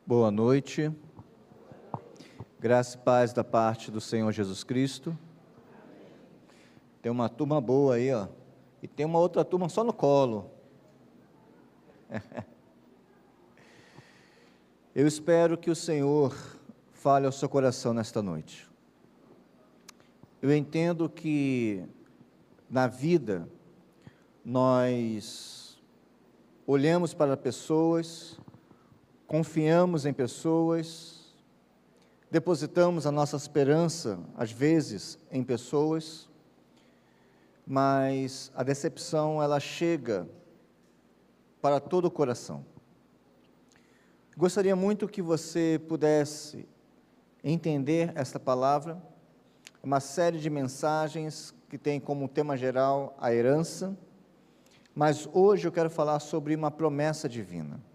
Boa noite, graça e paz da parte do Senhor Jesus Cristo. Tem uma turma boa aí, ó, e tem uma outra turma só no colo. Eu espero que o Senhor fale ao seu coração nesta noite. Eu entendo que na vida nós olhamos para pessoas, confiamos em pessoas, depositamos a nossa esperança, às vezes, em pessoas, mas a decepção, ela chega para todo o coração. Gostaria muito que você pudesse entender esta palavra, uma série de mensagens que tem como tema geral a herança, mas hoje eu quero falar sobre uma promessa divina.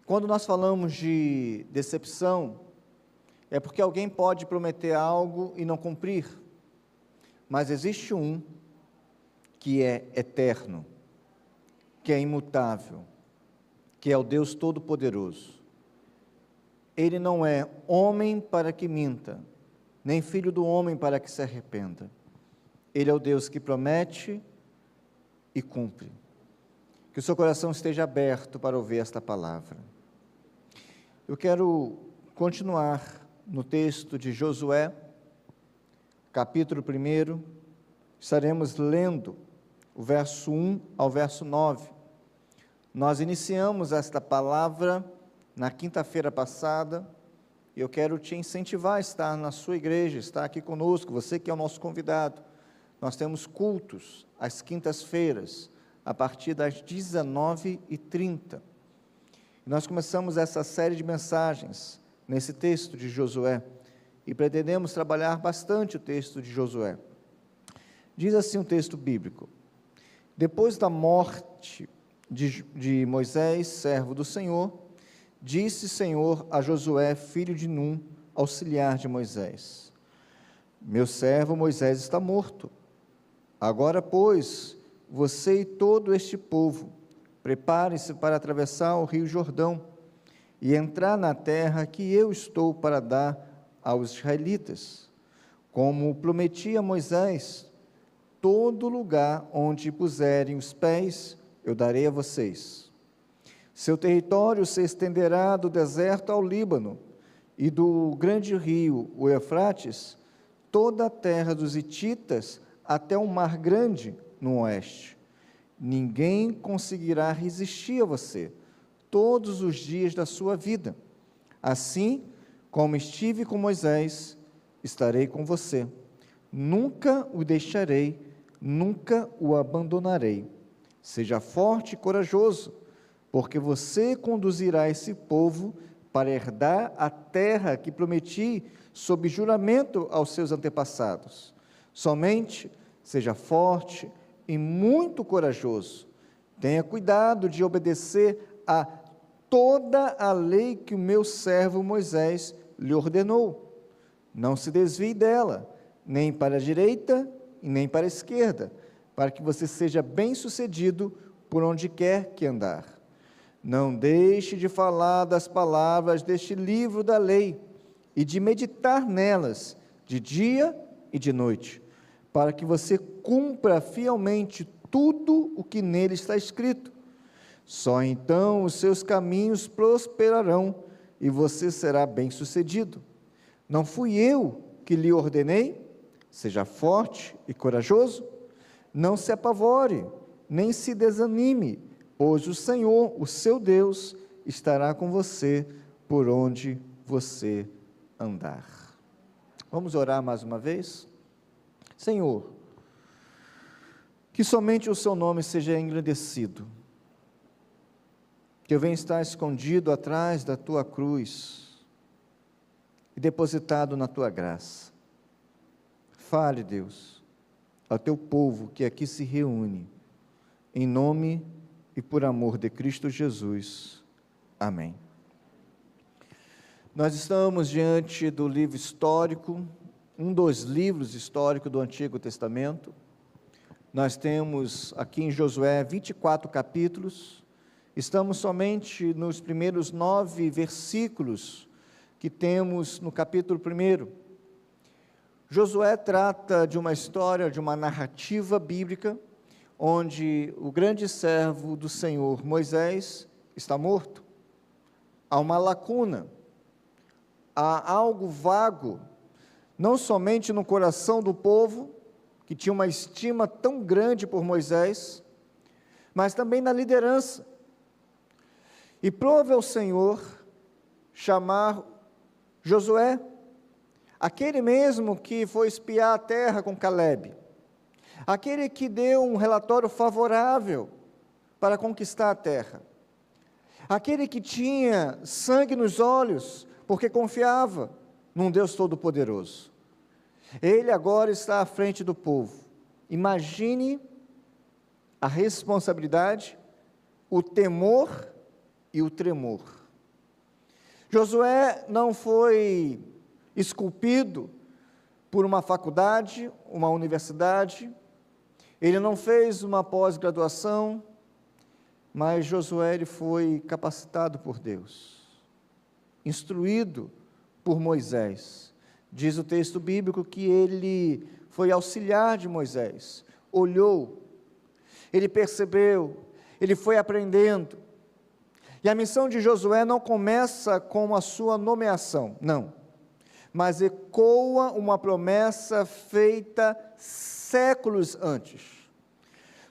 Quando nós falamos de decepção, é porque alguém pode prometer algo e não cumprir, mas existe um que é eterno, que é imutável, que é o Deus Todo-Poderoso. Ele não é homem para que minta, nem filho do homem para que se arrependa. Ele é o Deus que promete e cumpre. Que o seu coração esteja aberto para ouvir esta palavra. Eu quero continuar no texto de Josué, capítulo 1, estaremos lendo o verso 1 ao verso 9. Nós iniciamos esta palavra na quinta-feira passada, e eu quero te incentivar a estar na sua igreja, estar aqui conosco, você que é o nosso convidado. Nós temos cultos às quintas-feiras, a partir das 19h30. Nós começamos essa série de mensagens nesse texto de Josué e pretendemos trabalhar bastante o texto de Josué. Diz assim o texto bíblico: depois da morte de Moisés, servo do Senhor, disse o Senhor a Josué, filho de Num, auxiliar de Moisés: meu servo Moisés está morto. Agora, pois, você e todo este povo, prepare-se para atravessar o rio Jordão e entrar na terra que eu estou para dar aos israelitas. Como prometi a Moisés, todo lugar onde puserem os pés, eu darei a vocês. Seu território se estenderá do deserto ao Líbano e do grande rio, o Eufrates, toda a terra dos hititas até o mar grande no oeste. Ninguém conseguirá resistir a você todos os dias da sua vida. Assim como estive com Moisés, estarei com você. Nunca o deixarei, nunca o abandonarei. Seja forte e corajoso, porque você conduzirá esse povo para herdar a terra que prometi sob juramento aos seus antepassados. Somente seja forte e muito corajoso. Tenha cuidado de obedecer a toda a lei que o meu servo Moisés lhe ordenou. Não se desvie dela, nem para a direita e nem para a esquerda, para que você seja bem-sucedido por onde quer que andar. Não deixe de falar das palavras deste livro da lei e de meditar nelas de dia e de noite, para que você cumpra fielmente tudo o que nele está escrito. Só então os seus caminhos prosperarão e você será bem-sucedido. Não fui eu que lhe ordenei? Seja forte e corajoso. Não se apavore, nem se desanime, pois o Senhor, o seu Deus, estará com você por onde você andar. Vamos orar mais uma vez? Senhor, que somente o seu nome seja engrandecido, que eu venha estar escondido atrás da tua cruz e depositado na tua graça. Fale, Deus, ao teu povo que aqui se reúne, em nome e por amor de Cristo Jesus. Amém. Nós estamos diante do livro histórico, um dos livros históricos do Antigo Testamento. Nós temos aqui em Josué 24 capítulos, Estamos somente nos primeiros 9 versículos que temos no capítulo 1. Josué trata de uma história, de uma narrativa bíblica, onde o grande servo do Senhor, Moisés, está morto. Há uma lacuna, há algo vago, não somente no coração do povo, que tinha uma estima tão grande por Moisés, mas também na liderança. E prove ao Senhor chamar Josué, aquele mesmo que foi espiar a terra com Calebe, aquele que deu um relatório favorável para conquistar a terra, aquele que tinha sangue nos olhos, porque confiava num Deus Todo-Poderoso. Ele agora está à frente do povo. Imagine a responsabilidade, o temor e o tremor. Josué não foi esculpido por uma faculdade, uma universidade, ele não fez uma pós-graduação, mas Josué ele foi capacitado por Deus, instruído por Moisés. Diz o texto bíblico que ele foi auxiliar de Moisés, olhou, ele percebeu, ele foi aprendendo. E a missão de Josué não começa com a sua nomeação, não, mas ecoa uma promessa feita séculos antes.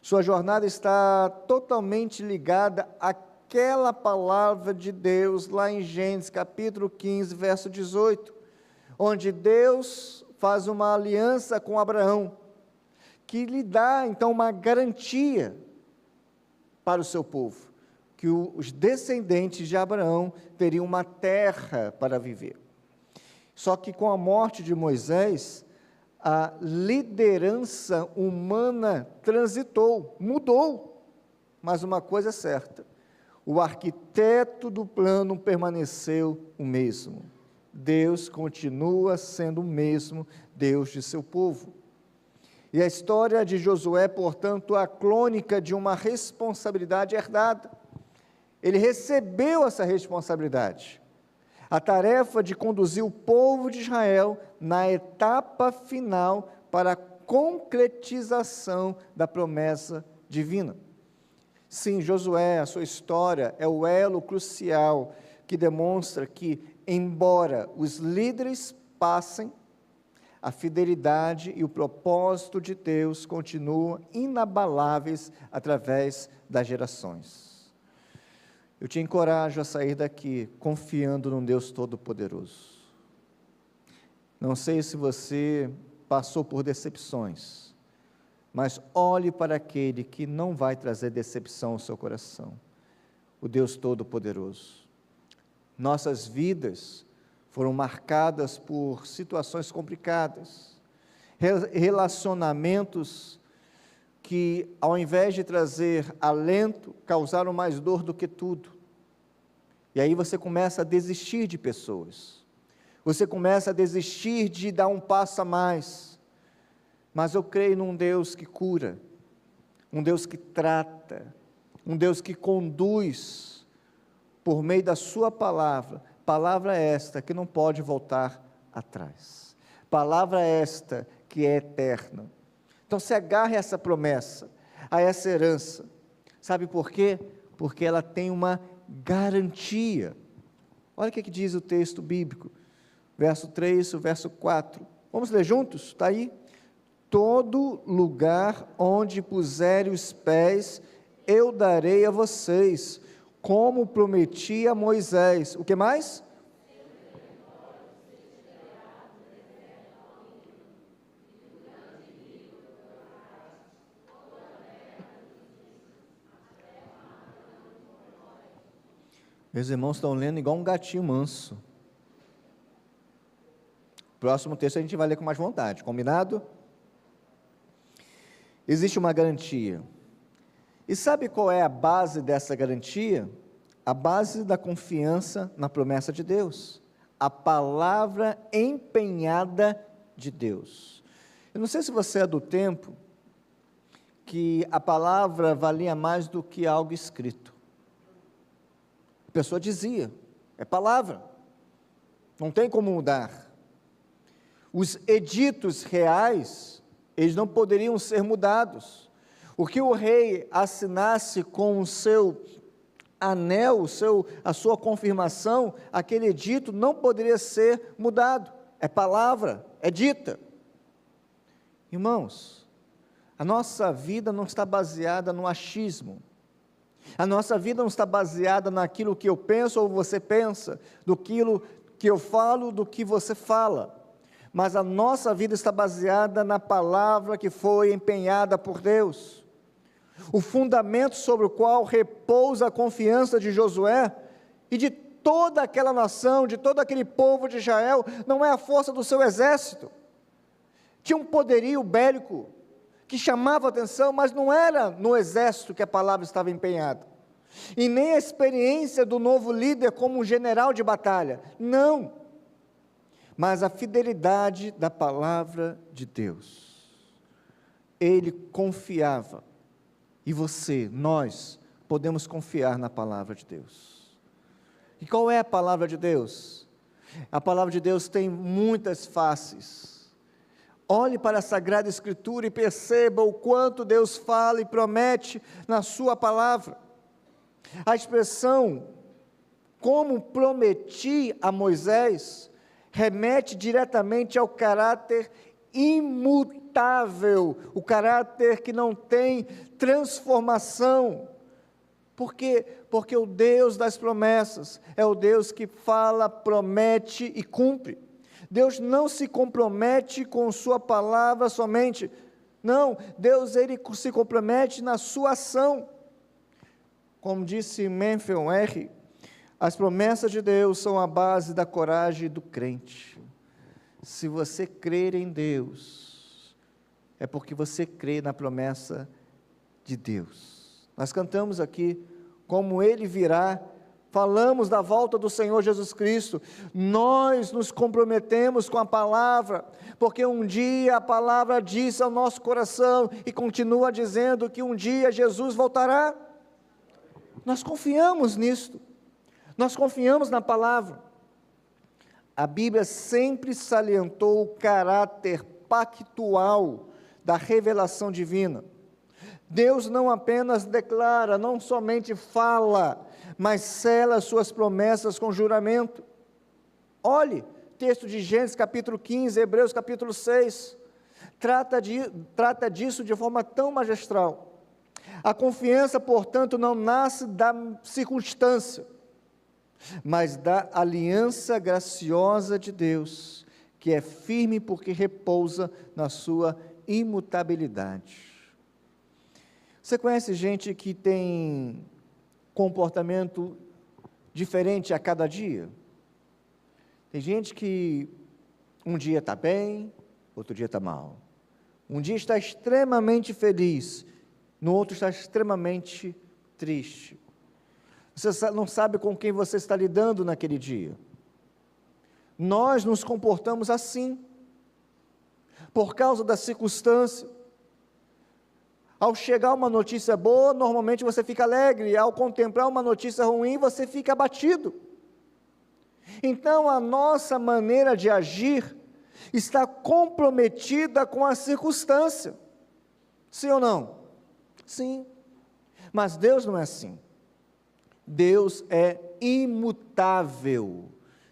Sua jornada está totalmente ligada àquela palavra de Deus, lá em Gênesis capítulo 15, verso 18, onde Deus faz uma aliança com Abraão, que lhe dá então uma garantia para o seu povo, que os descendentes de Abraão teriam uma terra para viver. Só que com a morte de Moisés, a liderança humana transitou, mudou, mas uma coisa é certa, o arquiteto do plano permaneceu o mesmo. Deus continua sendo o mesmo Deus de seu povo. E a história de Josué, portanto, é a crônica de uma responsabilidade herdada. Ele recebeu essa responsabilidade, a tarefa de conduzir o povo de Israel na etapa final para a concretização da promessa divina. Sim, Josué, a sua história é o elo crucial que demonstra que, embora os líderes passem, a fidelidade e o propósito de Deus continuam inabaláveis através das gerações. Eu te encorajo a sair daqui confiando num Deus Todo-Poderoso. Não sei se você passou por decepções, mas olhe para aquele que não vai trazer decepção ao seu coração, o Deus Todo-Poderoso. Nossas vidas foram marcadas por situações complicadas, relacionamentos que, ao invés de trazer alento, causaram mais dor do que tudo. E aí você começa a desistir de pessoas, você começa a desistir de dar um passo a mais. Mas eu creio num Deus que cura, um Deus que trata, um Deus que conduz por meio da sua palavra, palavra esta que não pode voltar atrás, palavra esta que é eterna. Então se agarre a essa promessa, a essa herança. Sabe por quê? Porque ela tem uma garantia. Olha o que diz o texto bíblico, verso 3, o verso 4. Vamos ler juntos? Está aí? Todo lugar onde puserem os pés, eu darei a vocês, como prometi a Moisés. O que mais? Meus irmãos estão lendo igual um gatinho manso. Próximo texto a gente vai ler com mais vontade, combinado? Existe uma garantia. E sabe qual é a base dessa garantia? A base da confiança na promessa de Deus. A palavra empenhada de Deus. Eu não sei se você é do tempo que a palavra valia mais do que algo escrito. pessoa dizia, é palavra, não tem como mudar. Os editos reais, eles não poderiam ser mudados. O que o rei assinasse com o seu anel, a sua confirmação, aquele edito não poderia ser mudado. É palavra, é dita. Irmãos, a nossa vida não está baseada no achismo. A nossa vida não está baseada naquilo que eu penso ou você pensa, daquilo que eu falo, do que você fala. Mas a nossa vida está baseada na palavra que foi empenhada por Deus. O fundamento sobre o qual repousa a confiança de Josué e de toda aquela nação, de todo aquele povo de Israel, não é a força do seu exército. Tinha um poderio bélico que chamava atenção, mas não era no exército que a palavra estava empenhada. E nem a experiência do novo líder como um general de batalha. Não. Mas a fidelidade da palavra de Deus. Ele confiava. E você, nós, podemos confiar na palavra de Deus. E qual é a palavra de Deus? A palavra de Deus tem muitas faces. Olhe para a Sagrada Escritura e perceba o quanto Deus fala e promete na sua palavra. A expressão, como prometi a Moisés, remete diretamente ao caráter imutável, o caráter que não tem transformação. Por quê? Porque o Deus das promessas é o Deus que fala, promete e cumpre. Deus não se compromete com sua palavra somente. Não, Deus ele se compromete na sua ação. Como disse Menfield R., as promessas de Deus são a base da coragem do crente. Se você crer em Deus, é porque você crê na promessa de Deus. Nós cantamos aqui, como Ele virá, falamos da volta do Senhor Jesus Cristo, nós nos comprometemos com a palavra, porque um dia a palavra diz ao nosso coração, e continua dizendo que um dia Jesus voltará. Nós confiamos nisto, nós confiamos na palavra. A Bíblia sempre salientou o caráter pactual da revelação divina. Deus não apenas declara, não somente fala, mas sela suas promessas com juramento. Olhe, texto de Gênesis capítulo 15, Hebreus capítulo 6, trata disso de forma tão magistral. A confiança, portanto, não nasce da circunstância, mas da aliança graciosa de Deus, que é firme porque repousa na sua imutabilidade. Você conhece gente que tem comportamento diferente a cada dia? Tem gente que um dia está bem, outro dia está mal. Um dia está extremamente feliz, no outro está extremamente triste. Você não sabe com quem você está lidando naquele dia. Nós nos comportamos assim, por causa da circunstância. Ao chegar uma notícia boa, normalmente você fica alegre, ao contemplar uma notícia ruim, você fica abatido. Então, a nossa maneira de agir está comprometida com a circunstância. Sim ou não? Sim. Mas Deus não é assim. Deus é imutável.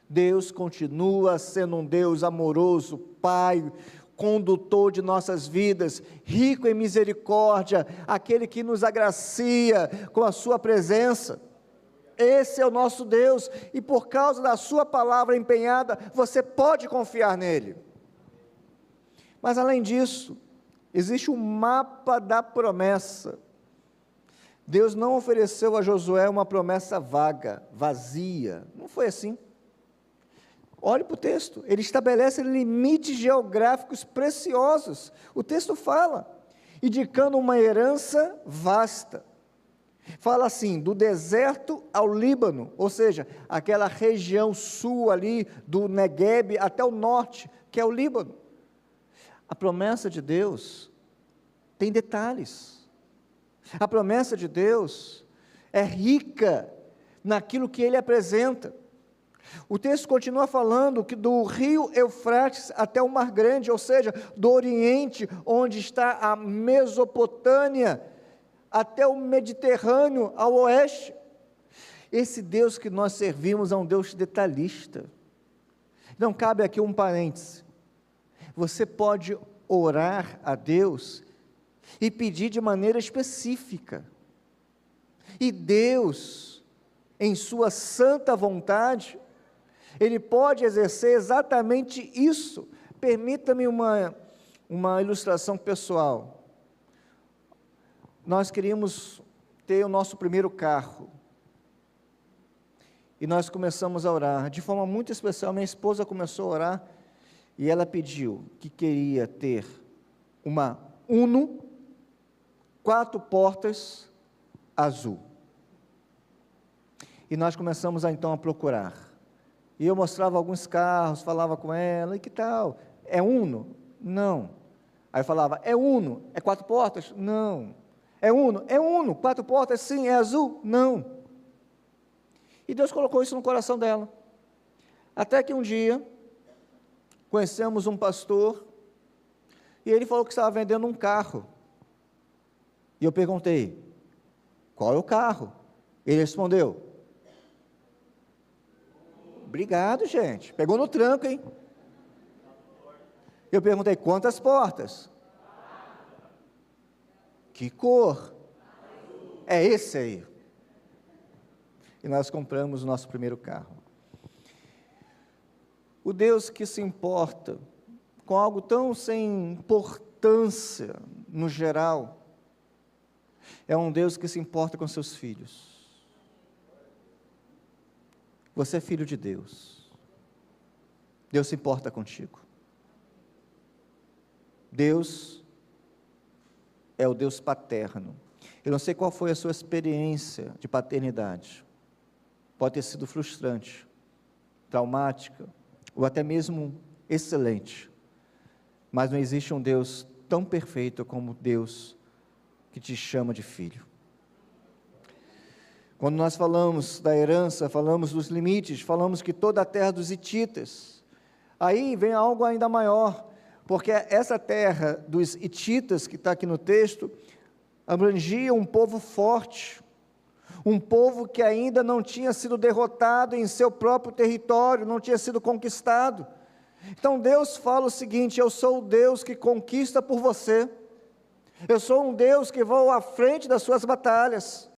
Deus continua sendo um Deus amoroso, Pai, condutor de nossas vidas, rico em misericórdia, aquele que nos agracia com a sua presença. Esse é o nosso Deus, e por causa da sua palavra empenhada, você pode confiar nele. Mas além disso, existe um mapa da promessa. Deus não ofereceu a Josué uma promessa vaga, vazia, não foi assim. Olhe para o texto, ele estabelece limites geográficos preciosos. O texto fala, indicando uma herança vasta. Fala assim, do deserto ao Líbano, ou seja, aquela região sul ali, do Negueb até o norte, que é o Líbano. A promessa de Deus tem detalhes. A promessa de Deus é rica naquilo que ele apresenta. O texto continua falando que do rio Eufrates até o Mar Grande, ou seja, do Oriente, onde está a Mesopotâmia, até o Mediterrâneo, ao oeste. Esse Deus que nós servimos é um Deus detalhista. Não cabe aqui um parêntese. Você pode orar a Deus e pedir de maneira específica. E Deus, em sua santa vontade, Ele pode exercer exatamente isso. Permita-me uma ilustração pessoal. Nós queríamos ter o nosso primeiro carro. E nós começamos a orar, de forma muito especial. Minha esposa começou a orar, e ela pediu que queria ter uma Uno, 4 portas, azul. E nós começamos então a procurar. E eu mostrava alguns carros, falava com ela, e que tal? É Uno? Não. Aí eu falava, é Uno? É 4 portas? Não. É Uno? É Uno, 4 portas, sim. É azul? Não. E Deus colocou isso no coração dela. Até que um dia, conhecemos um pastor, e ele falou que estava vendendo um carro. E eu perguntei, qual é o carro? Ele respondeu, obrigado, gente, pegou no tranco, hein? Eu perguntei, quantas portas? Que cor? É esse aí. E nós compramos o nosso primeiro carro. O Deus que se importa com algo tão sem importância no geral, é um Deus que se importa com seus filhos. Você é filho de Deus. Deus se importa contigo. Deus é o Deus paterno. Eu não sei qual foi a sua experiência de paternidade. Pode ter sido frustrante, traumática, ou até mesmo excelente. Mas não existe um Deus tão perfeito como Deus que te chama de filho. Quando nós falamos da herança, falamos dos limites, falamos que toda a terra dos hititas, aí vem algo ainda maior, porque essa terra dos hititas, que está aqui no texto, abrangia um povo forte, um povo que ainda não tinha sido derrotado em seu próprio território, não tinha sido conquistado. Então Deus fala o seguinte, eu sou o Deus que conquista por você, eu sou um Deus que vou à frente das suas batalhas,